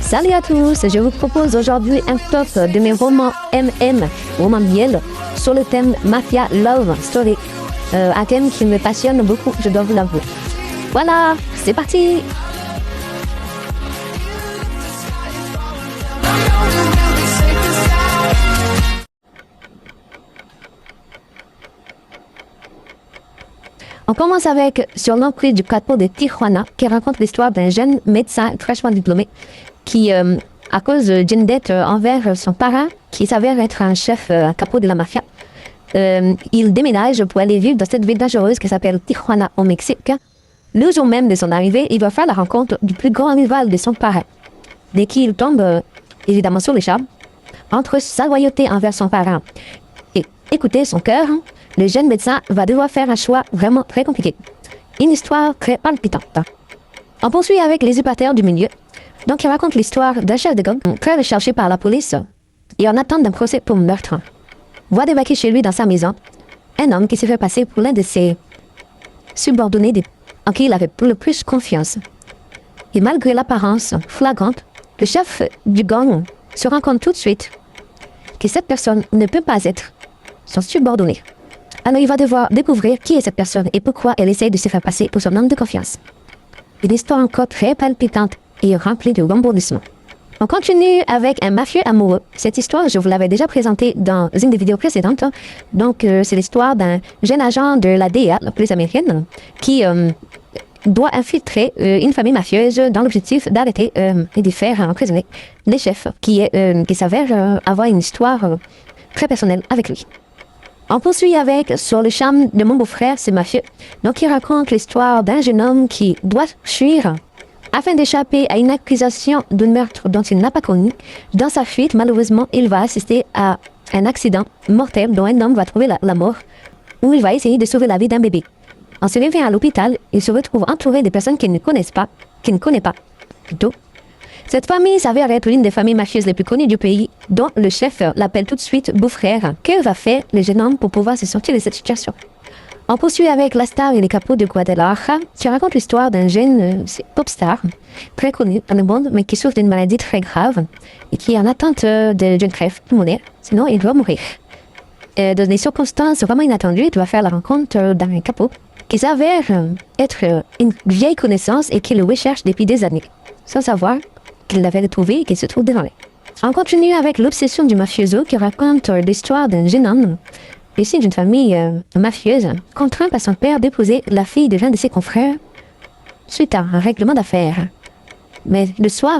Salut à tous, je vous propose aujourd'hui un top de mes romans romans miel, sur le thème Mafia Love Story, un thème qui me passionne beaucoup, je dois vous l'avouer. Voilà, c'est parti! On commence avec Sur l'emprise du capot de Tijuana, qui raconte l'histoire d'un jeune médecin fraîchement diplômé qui, à cause d'une dette envers son parrain, qui s'avère être un chef capot de la mafia, il déménage pour aller vivre dans cette ville dangereuse qui s'appelle Tijuana au Mexique. Le jour même de son arrivée, il va faire la rencontre du plus grand rival de son parrain. Dès qu'il tombe, évidemment, sur les charmes, entre sa loyauté envers son parrain et écouter son cœur, le jeune médecin va devoir faire un choix vraiment très compliqué. Une histoire très palpitante. On poursuit avec Les Usurpateurs du milieu. Donc, il raconte l'histoire d'un chef de gang très recherché par la police et en attente d'un procès pour meurtre. Voit débarquer chez lui dans sa maison un homme qui s'est fait passer pour l'un de ses subordonnés en qui il avait le plus confiance. Et malgré l'apparence flagrante, le chef du gang se rend compte tout de suite que cette personne ne peut pas être son subordonné. Alors il va devoir découvrir qui est cette personne et pourquoi elle essaie de se faire passer pour son homme de confiance. Une histoire encore très palpitante et remplie de rebondissements. On continue avec un mafieux amoureux. Cette histoire, je vous l'avais déjà présentée dans une des vidéos précédentes. Donc, c'est l'histoire d'un jeune agent de la DEA, la police américaine, qui doit infiltrer une famille mafieuse dans l'objectif d'arrêter et de faire emprisonner les chefs, qui s'avère avoir une histoire très personnelle avec lui. On poursuit avec Sur le charme de mon beau-frère, c'est mafieux. Donc, il raconte l'histoire d'un jeune homme qui doit fuir afin d'échapper à une accusation de meurtre dont il n'a pas connu. Dans sa fuite, malheureusement, il va assister à un accident mortel dont un homme va trouver la mort, où il va essayer de sauver la vie d'un bébé. En se réveillant à l'hôpital, il se retrouve entouré de personnes qu'il ne connaît pas, plutôt. Cette famille s'avère être l'une des familles mafieuses les plus connues du pays, dont le chef l'appelle tout de suite beau-frère. Que va faire le jeune homme pour pouvoir se sortir de cette situation? On poursuit avec La Star et les capots de Guadalajara, qui raconte l'histoire d'un jeune pop star, très connu dans le monde, mais qui souffre d'une maladie très grave et qui est en attente d'une crève pulmonaire, sinon il va mourir. Dans des circonstances vraiment inattendues, il doit faire la rencontre d'un capot qui s'avère être une vieille connaissance et qui le recherche depuis des années, sans savoir qu'il l'avait retrouvé et qu'il se trouve devant lui. On continue avec L'Obsession du mafioso, qui raconte l'histoire d'un jeune homme issu d'une famille mafieuse, contraint par son père d'épouser la fille de l'un de ses confrères suite à un règlement d'affaires. Mais le soir,